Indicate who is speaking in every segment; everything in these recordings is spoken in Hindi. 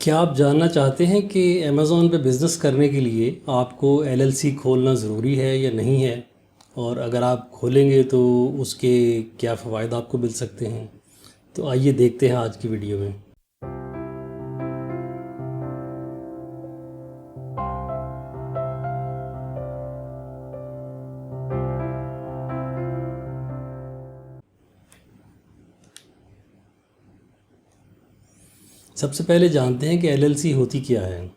Speaker 1: क्या आप जानना चाहते हैं कि अमेज़ॉन पे बिज़नेस करने के लिए आपको एलएलसी खोलना ज़रूरी है या नहीं है? और अगर आप खोलेंगे तो उसके क्या फ़वाइद आपको मिल सकते हैं? तो आइए देखते हैं आज की वीडियो में। सबसे पहले जानते हैं कि एलएलसी होती क्या है।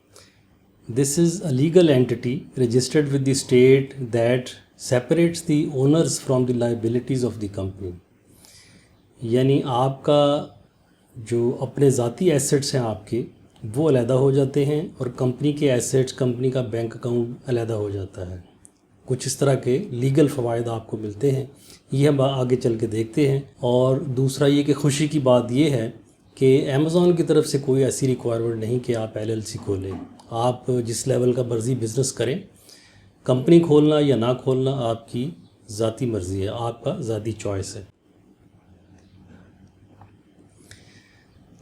Speaker 1: This is a legal entity registered with the state that separates the owners from the liabilities of the company. यानी आपका जो अपने ज़ाती एसेट्स हैं आपके, वो अलहदा हो जाते हैं और कंपनी के एसेट्स, कंपनी का बैंक अकाउंट अलहदा हो जाता है। कुछ इस तरह के लीगल फ़वाइद आपको मिलते हैं, ये हम आगे चल के देखते हैं। और दूसरा ये कि खुशी की बात ये है कि अमेज़ॉन की तरफ से कोई ऐसी रिक्वायरमेंट नहीं कि आप एलएलसी खोलें। आप जिस लेवल का मर्ज़ी बिज़नेस करें, कंपनी खोलना या ना खोलना आपकी ज़ाती मर्ज़ी है, आपका ज़ाती चॉइस है।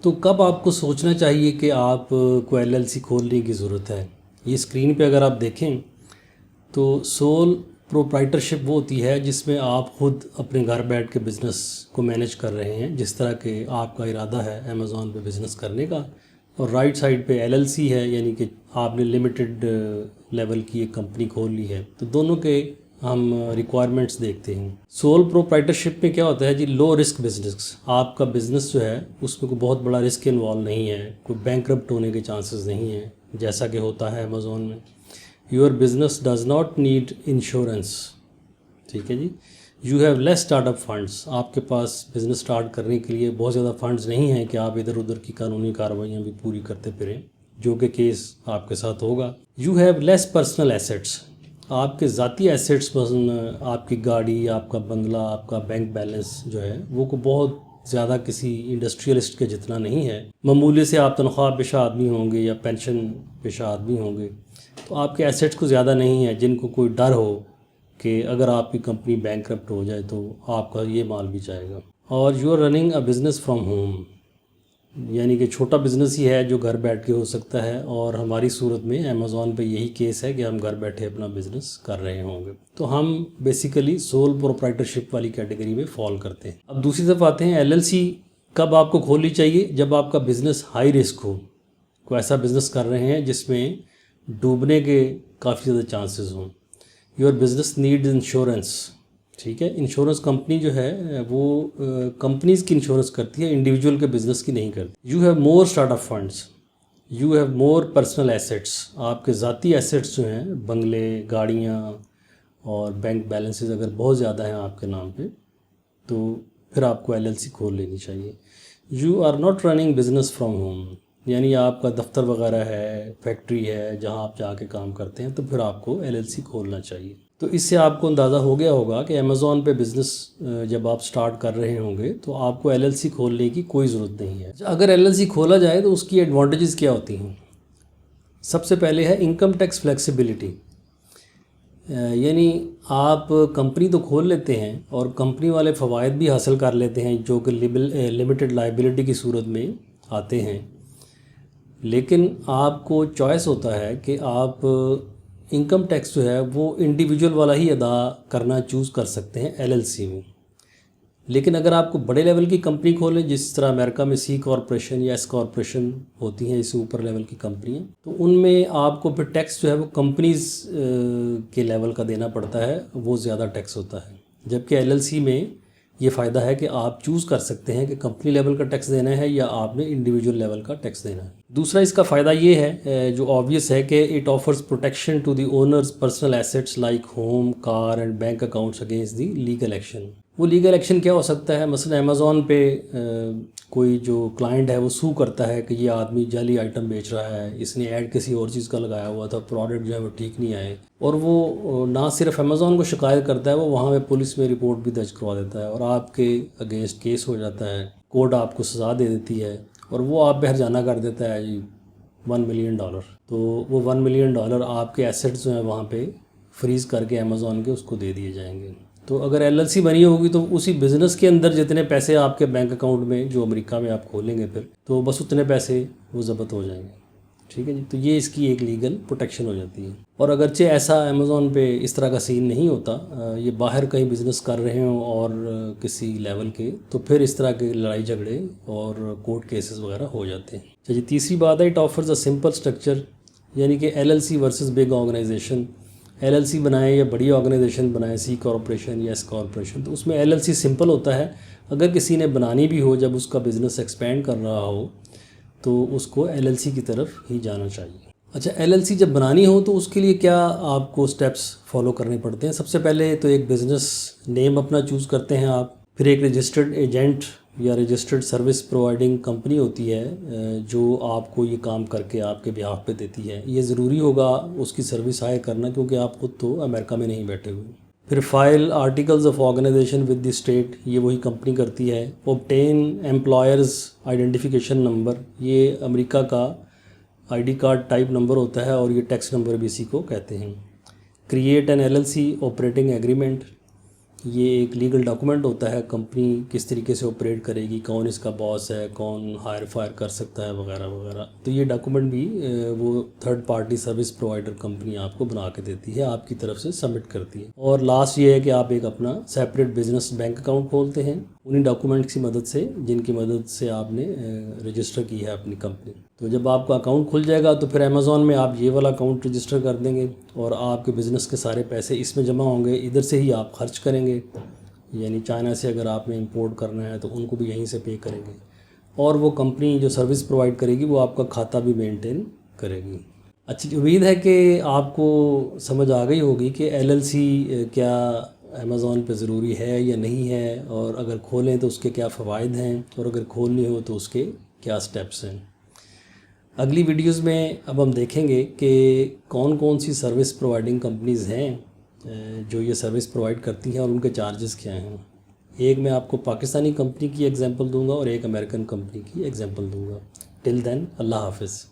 Speaker 1: तो कब आपको सोचना चाहिए कि आप को एलएलसी खोलने की ज़रूरत है? ये स्क्रीन पे अगर आप देखें तो सोल प्रोप्राइटरशिप वो होती है जिसमें आप ख़ुद अपने घर बैठ के बिज़नेस को मैनेज कर रहे हैं, जिस तरह के आपका इरादा है अमेज़ॉन पे बिज़नेस करने का। और राइट साइड पे एलएलसी है, यानी कि आपने लिमिटेड लेवल की एक कंपनी खोल ली है। तो दोनों के हम रिक्वायरमेंट्स देखते हैं। सोल प्रोप्राइटरशिप में क्या होता है जी, लो रिस्क बिजनेस। आपका बिज़नेस जो है उसमें कोई बहुत बड़ा रिस्क इन्वॉल्व नहीं है, कोई बैंकरप्ट होने के चांसेस नहीं है जैसा कि होता है अमेज़ॉन में। Your business does not need insurance, ठीक है जी। You have less startup funds, आपके पास बिज़नेस स्टार्ट करने के लिए बहुत ज़्यादा फंड्स नहीं हैं कि आप इधर उधर की कानूनी कार्रवाइयाँ भी पूरी करते फिरें, जो कि केस आपके साथ होगा। You have less personal assets, आपके ज़ाती एसेट्स, आपकी गाड़ी, आपका बंगला, आपका बैंक बैलेंस जो है वो को बहुत ज़्यादा किसी इंडस्ट्रियलिस्ट के जितना नहीं है। मामूली से आप तनख्वाह पेशा आदमी होंगे या पेंशन पेशा आदमी होंगे, तो आपके एसेट्स को ज़्यादा नहीं है जिनको कोई डर हो कि अगर आपकी कंपनी बैंकरप्ट हो जाए तो आपका ये माल भी जाएगा। और you are running a business from home, यानी कि छोटा बिज़नेस ही है जो घर बैठ के हो सकता है। और हमारी सूरत में अमेज़ॉन पे यही केस है कि हम घर बैठे अपना बिज़नेस कर रहे होंगे, तो हम बेसिकली सोल प्रोप्राइटरशिप वाली कैटेगरी में फॉल करते हैं। अब दूसरी तरफ आते हैं, एलएलसी कब आपको खोलनी चाहिए? जब आपका बिज़नेस हाई रिस्क हो, कोई ऐसा बिज़नेस कर रहे हैं जिसमें डूबने के काफ़ी ज़्यादा चांसेस हों। योर बिज़नेस नीड इंश्योरेंस, ठीक है। इंश्योरेंस कंपनी जो है वो कंपनीज़ की इंश्योरेंस करती है, इंडिविजुअल के बिज़नेस की नहीं करती। You have more startup funds, you have more personal assets, आपके ज़ाती एसेट्स जो हैं, बंगले, गाड़ियाँ और बैंक बैलेंसेस अगर बहुत ज़्यादा हैं आपके नाम पे, तो फिर आपको एलएलसी खोल लेनी चाहिए। You are not running business from home, यानी आपका दफ्तर वगैरह है, फैक्ट्री है जहां आप जाके काम करते हैं, तो फिर आपको एलएलसी खोलना चाहिए। तो इससे आपको अंदाज़ा हो गया होगा कि अमेज़ॉन पे बिज़नेस जब आप स्टार्ट कर रहे होंगे तो आपको एलएलसी खोलने की कोई ज़रूरत नहीं है। अगर एलएलसी खोला जाए तो उसकी एडवांटेजेस क्या होती हैं? सबसे पहले है इनकम टैक्स फ्लेक्सिबिलिटी, यानी आप कंपनी तो खोल लेते हैं और कंपनी वाले फ़वाइद भी हासिल कर लेते हैं जो कि लिमिटेड लाइबिलिटी की सूरत में आते हैं, लेकिन आपको चॉइस होता है कि आप इनकम टैक्स जो है वो इंडिविजुअल वाला ही अदा करना चूज़ कर सकते हैं एलएलसी में। लेकिन अगर आपको बड़े लेवल की कंपनी खोलें, जिस तरह अमेरिका में सी कॉरपोरेशन या एस कॉरपोरेशन होती हैं, इससे ऊपर लेवल की कंपनियां, तो उनमें आपको फिर टैक्स जो है वो कंपनीज़ के लेवल का देना पड़ता है, वो ज़्यादा टैक्स होता है। जबकि एलएलसी में ये फ़ायदा है कि आप चूज़ कर सकते हैं कि कंपनी लेवल का टैक्स देना है या आपने इंडिविजुअल लेवल का टैक्स देना है। दूसरा इसका फ़ायदा ये है जो ऑब्वियस है कि it offers protection to the owners personal assets like home, car and bank accounts against the legal action. वो लीगल एक्शन क्या हो सकता है? मसलन अमेज़ॉन पे कोई जो क्लाइंट है वो सू करता है कि ये आदमी जाली आइटम बेच रहा है, इसने ऐड किसी और चीज़ का लगाया हुआ था, प्रोडक्ट जो है वो ठीक नहीं आए, और वो ना सिर्फ अमेज़ॉन को शिकायत करता है, वो वहाँ पे पुलिस में रिपोर्ट भी दर्ज करवा देता है और आपके अगेंस्ट केस हो जाता है, कोर्ट आपको सज़ा दे देती है और वो आप पे हर्जाना कर देता है जी $1 मिलियन। तो वो $1 मिलियन आपके एसेट्स जो हैं वहाँ पे फ्रीज़ करके अमेज़ॉन के उसको दे दिए जाएंगे। तो अगर एलएलसी बनी होगी तो उसी बिज़नेस के अंदर जितने पैसे आपके बैंक अकाउंट में जो अमेरिका में आप खोलेंगे फिर, तो बस उतने पैसे वो ज़ब्त हो जाएंगे। ठीक है जी। तो ये इसकी एक लीगल प्रोटेक्शन हो जाती है। और अगरचे ऐसा अमेज़ॉन पे इस तरह का सीन नहीं होता, ये बाहर कहीं बिज़नेस कर रहे हों और किसी लेवल के, तो फिर इस तरह के लड़ाई झगड़े और कोर्ट केसेस वगैरह हो जाते हैं। चलिए तीसरी बात है, it offers a simple structure, यानी कि LLC versus big organisation. LLC बनाए या बड़ी ऑर्गेनाइजेशन बनाए, सी कॉरपोरेशन या एस कॉरपोरेशन, तो उसमें एलएलसी सिंपल होता है। अगर किसी ने बनानी भी हो, जब उसका बिज़नेस एक्सपेंड कर रहा हो, तो उसको एलएलसी की तरफ ही जाना चाहिए। अच्छा, एलएलसी जब बनानी हो तो उसके लिए क्या आपको स्टेप्स फॉलो करने पड़ते हैं? सबसे पहले तो एक बिज़नेस नेम अपना चूज़ करते हैं आप, फिर एक रजिस्टर्ड एजेंट या रजिस्टर्ड सर्विस प्रोवाइडिंग कंपनी होती है जो आपको ये काम करके आपके बिहाफ पे देती है। ये ज़रूरी होगा उसकी सर्विस हायर करना, क्योंकि आप खुद तो अमेरिका में नहीं बैठे हुए। फिर file articles of organisation with the state, ये वही कंपनी करती है। ऑब्टेन एम्प्लॉयर्स आइडेंटिफिकेशन नंबर, ये अमेरिका का आईडी कार्ड टाइप नंबर होता है और ये टैक्स नंबर भी इसी को कहते हैं। Create an LLC operating agreement, ये एक लीगल डॉक्यूमेंट होता है, कंपनी किस तरीके से ऑपरेट करेगी, कौन इसका बॉस है, कौन हायर फायर कर सकता है वगैरह वगैरह। तो ये डॉक्यूमेंट भी वो third party service provider company आपको बना के देती है, आपकी तरफ से सबमिट करती है। और लास्ट ये है कि आप एक अपना सेपरेट बिजनेस बैंक अकाउंट खोलते हैं उन्हीं डॉक्यूमेंट्स की मदद से जिनकी मदद से आपने रजिस्टर की है अपनी कंपनी। तो जब आपका अकाउंट खुल जाएगा तो फिर अमेज़ॉन में आप ये वाला अकाउंट रजिस्टर कर देंगे और आपके बिज़नेस के सारे पैसे इसमें जमा होंगे, इधर से ही आप खर्च करेंगे। यानी चाइना से अगर आपने इंपोर्ट करना है तो उनको भी यहीं से पे करेंगे, और वो कंपनी जो सर्विस प्रोवाइड करेगी वो आपका खाता भी मेंटेन करेगी। अच्छी उम्मीद है कि आपको समझ आ गई होगी कि एलएलसी क्या अमेज़ॉन पे ज़रूरी है या नहीं है, और अगर खोलें तो उसके क्या फ़वाइद हैं, और अगर खोलनी हो तो उसके क्या स्टेप्स हैं। अगली वीडियोस में अब हम देखेंगे कि कौन कौन सी सर्विस प्रोवाइडिंग कंपनीज़ हैं जो ये सर्विस प्रोवाइड करती हैं और उनके चार्जेस क्या हैं। एक मैं आपको पाकिस्तानी कंपनी की एग्जांपल दूंगा और एक अमेरिकन कंपनी की एग्जांपल दूंगा। टिल देन, अल्लाह हाफ़िज़।